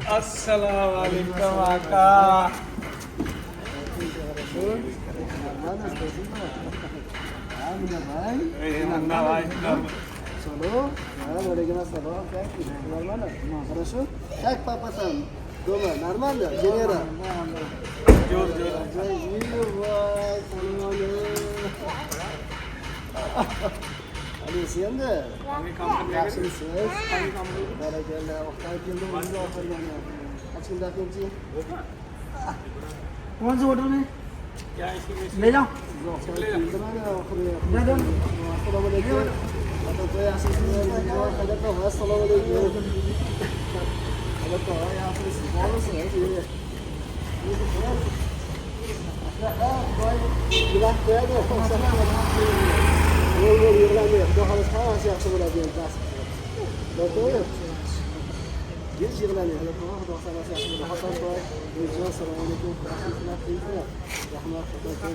Assalamualaikum aka. Solo, валейкум ассалам, как нормально? Хорошо? Как папа там? Дома нормально? Генера? Jor. Ali sen de? Yaxshimisiz? Barakallah. Oqtay keldim, o'zim oxirgani. Kaç kun daqiqchi? कौन सी होटल में क्या इसकी ले जाओ Biz yığılanıyor. Hele tamam, 90 yaşında. Hasan Toy, Özcan, selamünaleyküm. Rahmetullah, keyifler. Rahmet, Özcan,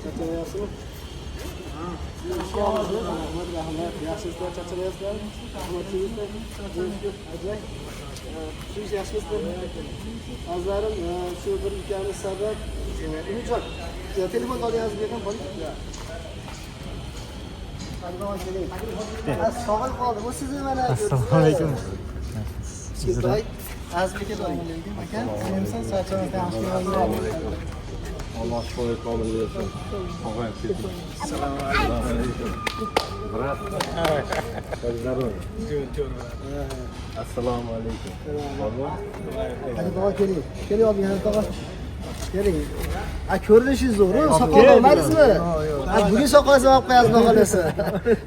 çaçalayasın. Rahmet, yaşlıslar, çaçalayasın. Rahmet, keyifler. Acayip. Siz yaşlısınız. Azlarım, şu bir ülkemiz sabah. Umutcan, telefon alıyoruz bir kan polis. Sağlık oldu. Bu sizin bana. Assalamualaikum. Sizler azbeke doyum. Bakın, kimsin saçınızda yaşlı Allah şöyle kabul etsin. Ağabeyim siz. Selamünaleyküm. Bırak. Jor. Assalamualeykum. Baba. Hadi baba gelin. Geliyor abi yani baba. Gelin. Ko'rinishi zo'r, soqol olmadingizmi? Bugun soqolingizni olib qo'yasiz xohlasa.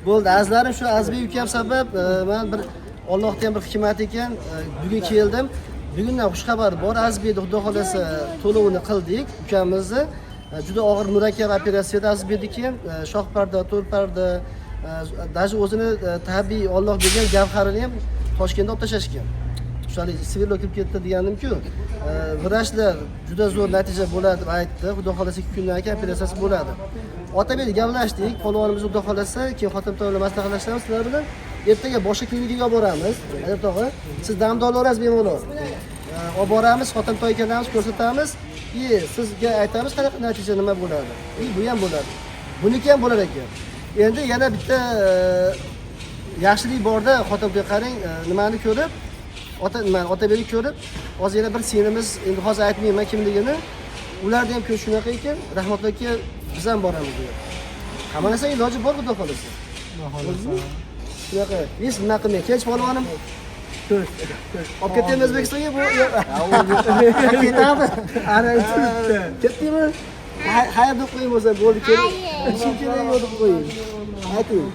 Bo'ldi, azlarim shu Azbek ukam sabab men bir Allohdan bir hikmat ekan, bugun keldim. Bugundan xushxabar bor. Azbekni xudo xolasa to'lovini qildik ukamizni. Juda og'ir murakkab operatsiyada Azbekniki shoh parda, to'r parda, даже o'zini tabiiy Alloh bergan gavharini ham Toshkentda olib tashlashgan. Shunday sivil kirib ketdi degandim-ku, vrachlar juda zo'r natija bo'ladi deb aytdi. Xudo xolasa 2 kundan keyin operatsiyasi bo'ladi. Otabek gaplashdik, polvonimiz xudo xolasa keyin xotin-to'y bilan maslahatlashamiz sizlar bilan. Ertaga boshqa klinikaga olib boramiz. Adab tog'a, siz damda olaverasiz bemalol. Olib boramiz, xotin-to'y kelamiz, ko'rsatamiz. Sizga aytamiz qanaqa natija nima bo'ladi. Bu ham bo'ladi. Buniki ham bo'lar ekan. Endi yana bitta yaxshilik borda, xotin-to'y qarang, nimani ko'rib Otabekni ko'rib, hozir yana bir singlimiz, endi hozir aytmayman kimligini. Ularda ham ko'p shunaqa ekan, rahmatliga biz ham boramiz dedi. Hamma narsa iloji bor xudo xolasa. Shunaqa, hech nima qilmay, kech polvonim. Ko'z. Olib ketamiz O'zbekistonga bu. Ketadi. Ana ketdimi? Hayır deb qo'ying bo'lsa, bo'ldi kerak. Kim kerak yo'q deb qo'ying. Ayting.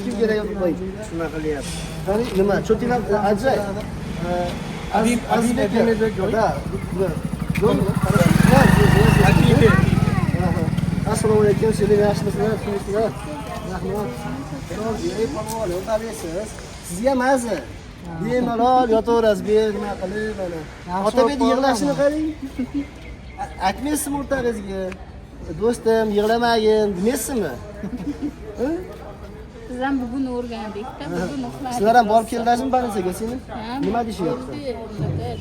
Kim kerak yo'q deb qo'ying. Shunaqa qilyapti. Qani nima? Cho'tinglar ajoyib. Azizbek da. Assalomu alaykum, sizlar yaxshimisizlar? Kimsizlar? Rahmat. Sizga maza. Bemalol yotaverasiz, nima qilib mana. Otabekni yig'lashini qarang. Aytmaysizmi o'rtag'izga? Do'stim, yig'lamagin demaysizmi? Biz ham bugun o'rgandikda, bugun uxladik. Sizlar ham borib keldingizmi больницаga seni? Nima deyishyapti?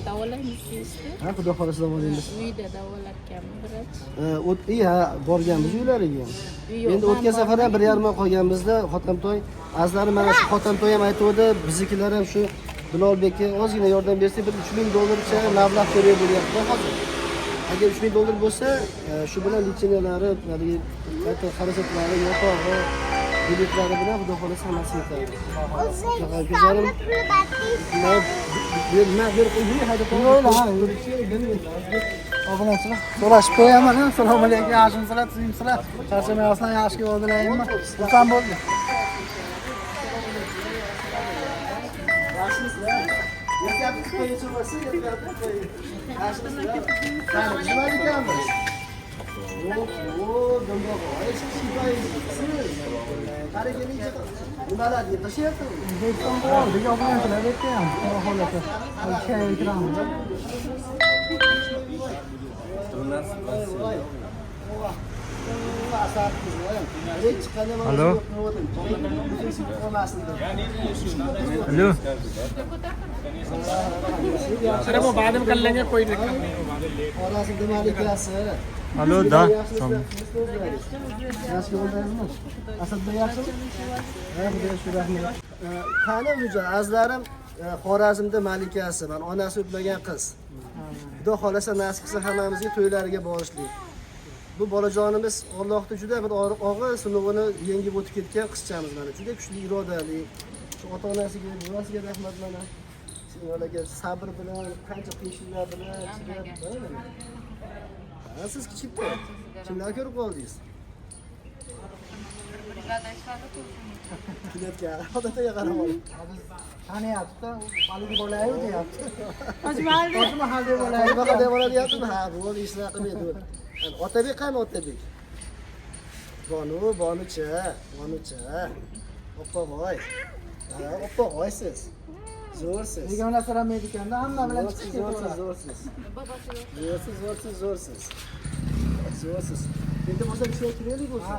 Davolaymiz deyishdi. Ha, xudo xolasa davolaymiz. Uyda davolatgan vrach. Ha, borganmiz uylariga. Endi o'tgan safar ham 1,5 oy qolganmizda xotin-to'y. Azlari mana shu xotin-to'y ham aytuvdi, biznikilar ham shu Bilolbekka ozgina yordam bersa, bir $3000 mablag' kerak bo'lyapti hozir. Agar $3000 bo'lsa, shu bilan litseniyalari, xarajatlari, yotog'i, biletlari bilan xudo xolasa hammasi yetadi. Güzelim. Nima berib qo'ying, hadi Obunachilar, so'rashib qo'yaman. Assalomu alaykum, yaxshimisizlar, sizlar? Charchamayapsizlar, yaxshi bo'ldilarmi? Xursand bo'ldim. Yaxshimisizlar? Yetyapti qo'ychi bo'lsa, yetyapti qo'ying. Yaxshimisizlar? Qani, nima ekanmiz? G'amboq, hech chiqmaysiz. Qani keling, nimalar deb tashyapti? O'zbekiston bor, degan obunachilar aytgan. Xudo xolasa. O'sha kiramiz. Alo. Hello अरे वो बाद में कर लेंगे कोई दिक्कत नहीं हेलो दा Qani bujon, azlarim Xorazmda malikasi, men onasi o'tmagan qiz. Xudo xolasa nasib qilsa hammamizga to'ylariga borishlik. Bu bolajonimiz Allohning juda bir og'ir sinovini yengib o'tib ketgan qizchamiz mana. Juda kuchli irodali. Shu ota-onasiga, buvasiga rahmat mana. Ularga sabr bilan, qancha qiyinchiliklar bilan chiqib, siz kichikda kimlar ko'rib qoldingiz? Kulayotgan odatiga qarab oling. Taniyapti, haligi bolayu deyapti. Ojmaldi. Ojmaldi bolayu. Nima qilib bo'ladiyapti? Ha, bu ishlar qilmaydi. Otabek qani Otabek? Bonucha. Oppovoy. Ha, oppovoysiz. Zo'rsiz. Begona so'ramaydi ekanda, hamma bilan chiqib ketaveradi. Zo'rsiz. Endi bo'lsa ishga kiraylik bo'lsa.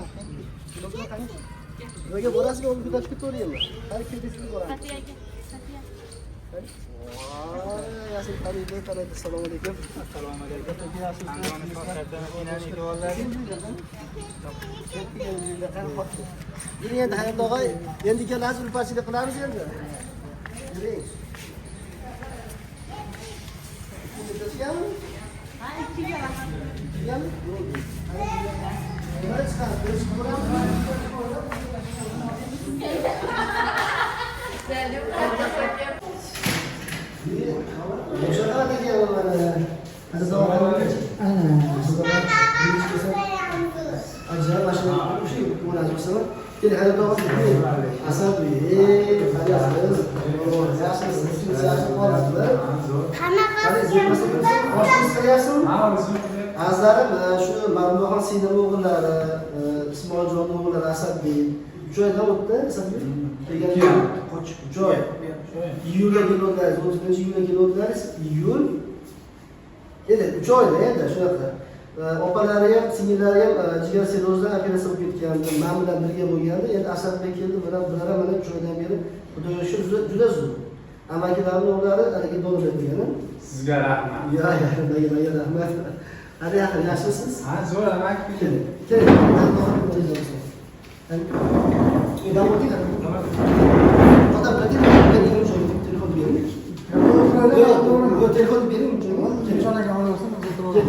Nimaga borasiz, olib ketib ketaveraymi? Qani ketishni boramiz. Yasin Xalidov qaraydi. Assalomu alaykum. Assalomu alaykum. Endi hayot og'ay, endi kelasiz ulpachilik qilamiz endi. Yuring. Ketishganmi? Ha, ikkiga baqadim. Nima chiqadi? Azlarim shu Ma'rumxon Siydim o'g'illari, Ismoiljon o'g'illari Asadbek joydan o'tdi, Asadbek degan joy. Iyulga kelganlar, 30-iyulga kelganlar, iyul. Endi 3 oyda endi shunaqa. Opalari ham, singillari ham jigar sirozdan operatsiya bo'lib ketgandi, men bilan birga bo'lgandi. Endi Asadbek keldi, bular mana 3 oydan beri xudoga shukr juda zo'r. Amakilarning o'g'illari haligi do'lib ketgan. sizga rahmat Ya, rahmat. Hadi yaxshisiz? ha zo'r amaki Keling. Odam telefon bering. Telefon bering. Telefonaga olaversin, o'zim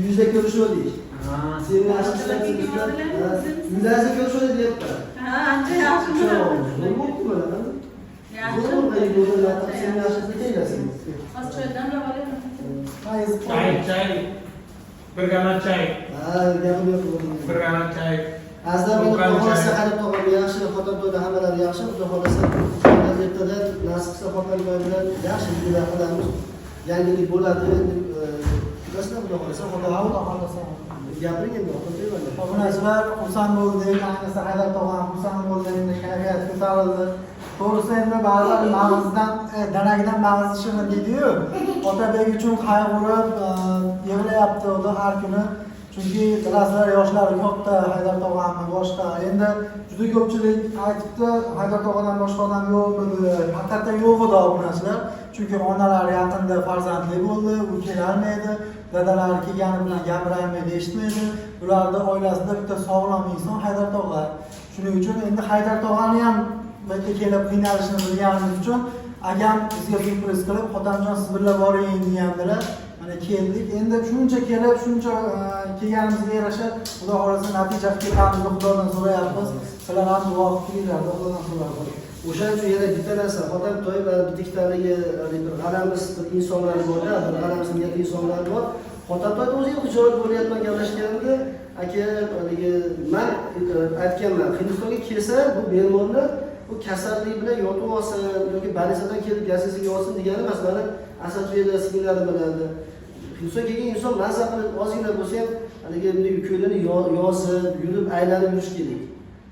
Yüzde görüşüyoruz. Senin aşkına yüzde görüşüyoruz diye. Ha, anca yaxshi. Ne oldu böyle lan? Yaxshi. Bunu da yolda yatıp senin aşkına değilsin. Astoydan da olayım. Çay. Bir gana çay. Ha, yapıyor bu. Bir gana çay. Azda beni to'g'risi qarab to'g'ri yaxshi, xotin to'yda hammalari yaxshi, xudo xolasa ertadan nasib qilsa xotin to'y bilan yaxshi uylar qilamiz. Yangilik bo'ladi deb bilasizlar, xudo xolasa xotin gapiring endi xotin to'y bilan. Obunachilar xursand bo'ldik, ayniqsa Haydar tog'am xursand bo'ldi, endi kayfiyat ko'tarildi. To'g'risi endi ba'zilar mag'izdan, danagidan mag'iz shirin deydi-yu. Otabek uchun qayg'urib yig'layapti uni har kuni. Chunki bilasizlar yoshlari katta, Haydar tog'amni boshqa. Endi juda ko'pchilik aytibdi, Haydar tog'adan boshqa odam yo'qmi? Haqiqatdan yo'q edi obunachilar. Chunki onalari yaqinda farzandli bo'ldi, u kelolmaydi, dadalari kelgani bilan gapirolmaydi, eshitmaydi. Ularni oilasida bitta sog'lom inson Haydar tog'a. Shuning uchun endi Haydar tog'ani ham bitta kelib qiynalishni bilganimiz uchun agam bizga surpriz qilib, "Xotamjon siz birga boring" degandilar. Mana keldik. Endi shuncha kelib, shuncha kelganimizga yarasha Xudo xolasa natija kelganimizni Xudodan so'rayapmiz. Sizlar ham duo qilinglar, Xudodan so'rayapmiz. O'shaning uchun yana bitta narsa, xotin to'y va bitikdagi bir g'alamiz insonlar bor-da, bir g'alamiz niyatli insonlar bor. Xotin to'yda o'ziga xijolat bo'layotgan gaplashganda, aka, haligi men aytganman, Hindistonga kelsa, bu bemorlar bu kasallik bilan yotib olsin yoki больницадан kelib gazetasiga olsin degani emas. Mana Asadbeklar singillari biladi. Xususan kelgan inson mazza qilib ozgina bo'lsa ham haligi ko'lini yozib, yurib aylanib yurish kerak.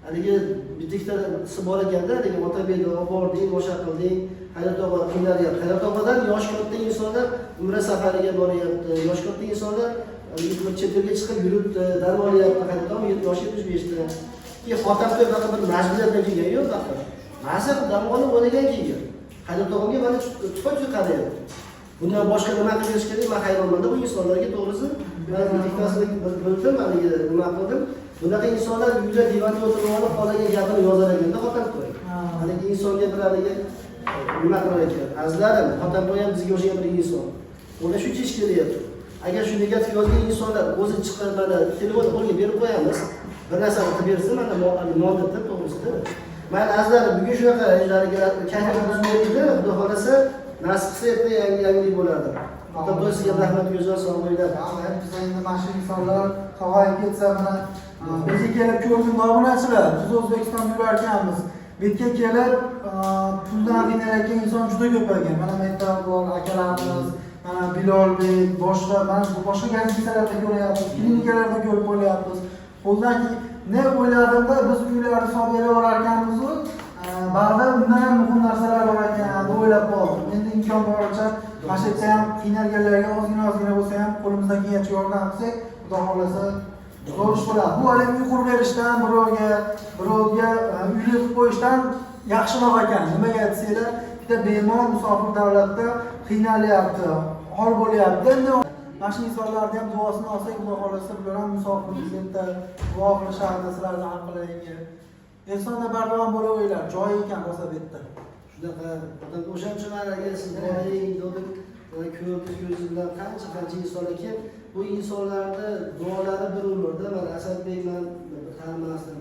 Haligi bitta bor ekanda, haligi Otabekni olib bordik, o'sha qildik. Hayrat og'a qiynalib, Hayrat og'adan yosh katta insonlar umra safariga boryapti. Yosh katta insonlar chet elga chiqib yuribdi, dam olyapti. Hayrat og'a yoshi 75 ta. Xotinlar bunaqa bir majburiyatdan kelgan yo'q axir. Ma'sar dam olib o'ynagan kelgan. Hayrat og'aga mana tupoch qarayapti. Bundan boshqa nima qilish kerak? Men hayronman bu insonlarga to'g'risi. Men diktaslik bildim, haligi nima qildim. Bunaqa insonlar uyda divanda o'tirib olib, qolagan gapini yozar ekanda xotin qo'y. Haligi insonga bir haligi nima qilar ekan? Azlarim, xotin qo'y ham bizga o'xshagan bir inson. Unda shuncha ish kelyapti. Agar shu negativ yozgan insonlar o'zi chiqib mana telefonni qo'lga berib qo'yamiz. Bir narsa qilib bersa, mana moddatda to'g'risida. Men azlarim bugun shunaqa kayfiyat buzmaydi, xudo xolasa nasib qilsa erta yangilik bo'ladi. Xotin qo'y sizga rahmat go'zal sog'lig'lar. Biz endi mana shu insonlar sog'ayib ketsa mana bizga kelib ko'rdim obunachilar. Biz O'zbekistonda yurarkanmiz. Betga kelib puldan qiynayotgan inson juda ko'paygan. Mana Mehtap bor, akalarimiz, mana Bilolbek, boshqa gazetlarda ko'ryapmiz, klinikalarda ko'rib qolyapmiz. Qo'ldan ne o'yladimda biz uylarni hisob berib olarkanmiz, ba'zida undan ham muhim narsalar bor ekan deb o'ylab qoldim. Endi imkon boricha mana shu yerda ham qiynalganlarga ozgina bo'lsa ham qo'limizdan kelgancha yordam qilsak, xudo xolasa zo'r ish bo'ladi. Bu hali uy qurib berishdan, birovga uyli qilib qo'yishdan yaxshiroq ekan. Nimaga desanglar, bitta bemor musofir davlatda qiynalyapti, hol bo'lyapti. Endi mana shu insonlarni ham duosini olsak, xudo xolasa bular ham musofirlikda duo qilishadi, sizlarni hal qilaylik. Ehsonda bardavom bo'laveringlar, joyi ekan rosa bu yerda. Shunaqa, o'shaning uchun mana agar siz duoying dedik, ko'rdik ko'zingiz bilan qancha insonlar kelib, bu insonlarni duolari bir umrda. Mana Asadbek men tanimasdim.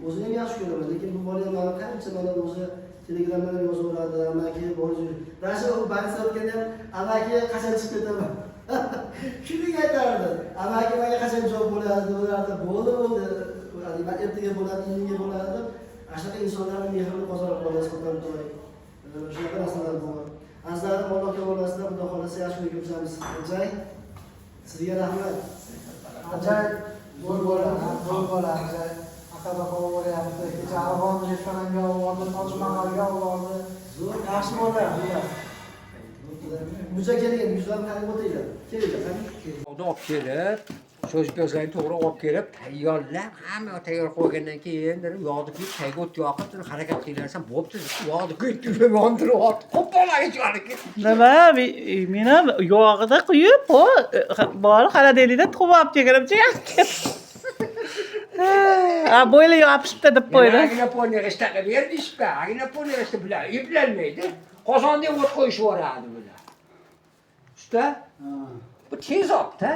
O'zini ham yaxshi ko'raman, lekin bu bola ham mana qancha mana o'zi Telegramdan yozaveradi, amaki borji. Dasha u bansa o'tganda ham amaki qachon chiqib ketaman. Shuni aytardi. Amaki menga qachon javob bo'ladi, ularni bo'ldi. Ben ertaga bo'ladi, indinga bo'ladi. Shunaqa insonlarning mehrini qozonib qolasiz, xotin to'y. Shunaqa narsalar bor. Azlarim Alloh taolosi xudo xolasa yaxshi ko'ramiz. Ajay. Sizga rahmat. Ajay zo'r bo'ladi. Aqaba bo'lyapti. Kecha Afg'on restoranga oldi, Tojmahalga oldi. Zo'r Yaxshi bo'ladi. Bucha kelgan, yuzdan qarab o'taylar. Kelinglar, qani. Uni olib kelib, so'z ko'zlarni to'g'ri olib kelib, tayyorlab, hamma tayyor qo'ygandan keyin yog'ni quyib, chayga o't yoqib, harakat qilarsan, bo'pti, yog'ni quyib, yondirib olib, qo'polagi jo'niki. Nima? Meni yog'ida quyib, bor xaladelikda tuxum olib kelganimcha yaxshi. Bo'yla yopishibdi deb qo'ydi. Agina polnerishda berdi ishqa, agina polnerishda bilan eplanmaydi. Qozonda o't qo'yishib yuboradi bular. Usta? Bu tez olibdi.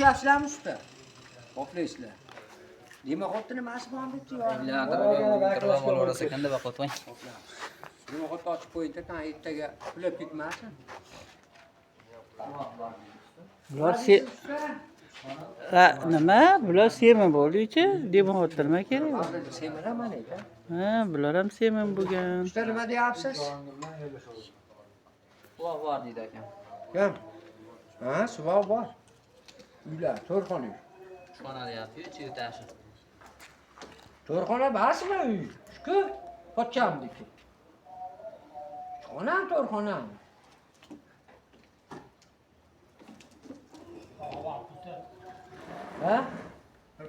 Yaxshilarmi usta? Qo'playsizlar. Nima xotini masmon debdi yo. Nima xot ochib qo'ydi, tan ertaga pulab ketmasin. Nima? Bular semen bo'ldi-chi, dema xotirma kerak. Semirlar mana edi. Bular ham semen bo'lgan. Usta nima deyapsiz? Suvoq bor deydi akam. Kim? Suvoq bor. Uylar, to'rxona uy. Xona deyapti, uch etashi. To'rxona basmi uy? Shu pochchamniki. Xonam to'rxonam. Ha?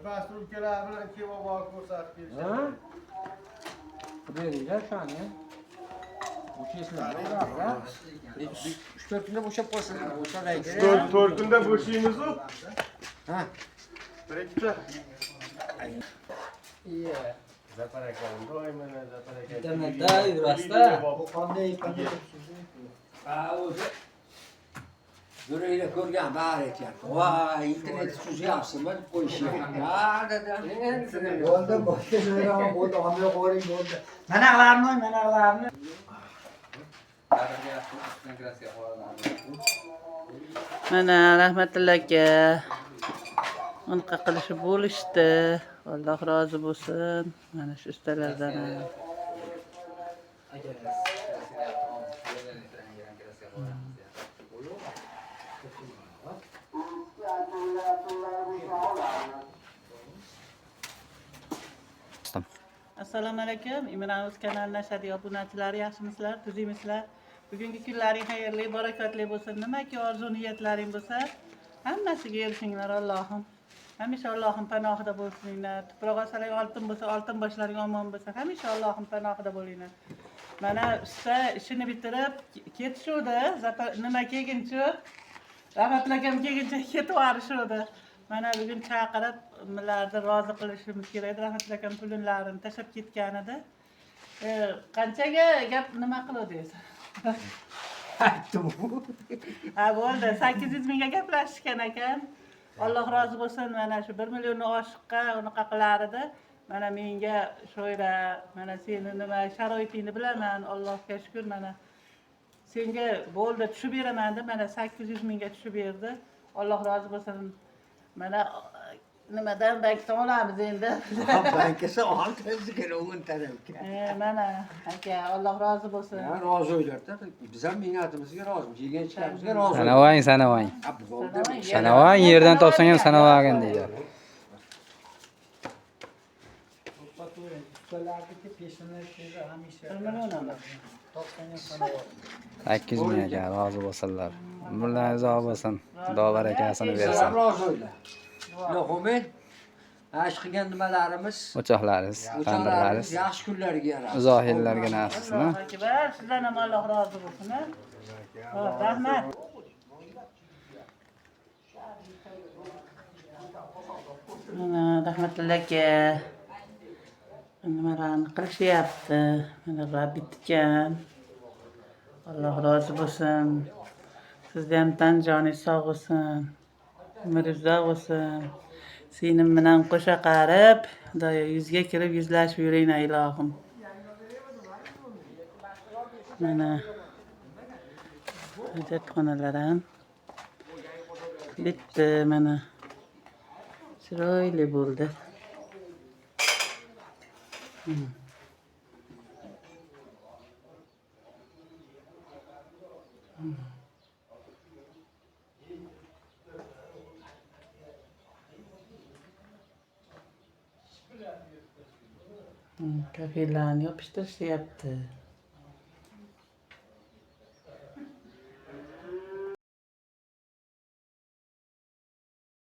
Pastrulkalar bilan kebobni ko'rsatib kelishadi. Ha? Beringlar shani. O'chesizlar, ha? 3-4 kunda bo'shab qolsin, o'shalaydi. 4 kunda bo'shaymiz-ku. Ha? Birinchi. Iya. Zafar akam, doimo Zafar akam. Internetda yurasizda. Qanday Ha, o'zi Nuriyle ko'rgan bari aytyapti. Voy, internet suzyapsizmi deb qo'yishyapti. Ha, dedi. Bo'ldi, bo'ldi, zo'raman, bo'ldi, olmay qo'ying, bo'ldi. Manaqlarni. Mana rahmatilla aka. Unaqa qilishib bo'lishdi. Alloh rozi bo'lsin. Mana shu ustalardan. Assalomu alaykum. Imron kanalining nashadiy obunachilari, yaxshimisizlar? Tuzimisizlar? Bugungi kunlaring xayrli, barakotli bo'lsin. Nimaki orzu niyatlaring bo'lsa, hammasiga erishinglar Allohim. Hamisha Allohim panohida bo'lsinlar. Tuproq osalang oltin bo'lsa, oltin boshlaring omon bo'lsa, hamisha Allohim panohida bo'linglar. Mana usta ishini bitirib ketishuvdi. Nima kelguncha, rahmatli akam kelguncha ketib yuborishuvdi. Mana bugun chaqirib, ularni rozi qilishimiz kerak edi. Rahmatli akam pullarini tashlab ketgan edi. Qanchaga gap nima qiluvdingiz? Aytdim. Ha, bo'ldi. 800 mingga gaplashishgan ekan. Alloh rozi bo'lsin. Mana shu 1 millionni oshiqqa unaqa qilar edi. Mana menga sho'yra, mana seni nima sharoitingni bilaman. Allohga shukr, mana senga bo'ldi tushib beraman deb, mana 800 mingga tushib berdi. Alloh rozi bo'lsin. Mana nimadan bankdan olamiz endi. Bankasi oltasi keluvin tarafga. Mana aka, Alloh rozi bo'lsin. Ha, rozi o'ylardi. Biz ham mehnatimizga rozimiz, yegan ishlarimizga rozi. Sanavang. Ha, bo'ldi. Sanavang, yerdan topsang ham sanavagin deydi. Ustalarniki peshinasi hamisha 800 ming aka, rozi bo'lsinlar. Umrlaringiz uzoq bo'lsin. Xudo barakasini bersin. Rozi o'ylar. Ilohim, ash qilgan nimalarimiz, O'choqlaringiz, tandirlaringiz yaxshi kunlarga yarar. uzoq yillarga nasibsin. Alloh akbar, sizdan ham Alloh rozi bo'lsin. Rahmat. Mana rahmatilla aka. Nimalarni qilishyapti? Mana bitgan. Alloh rozi bo'lsin. Sizga ham tan joningiz sog' bo'lsin. Umringiz uzoq bo'lsin. Senim bilan qo'sha qarib, xudoyo yuzga kirib yuzlashib yuringlar ilohim. Mana hojatxonalar ham bitti, mana chiroyli bo'ldi. Kafelarni yopishtirishyapti.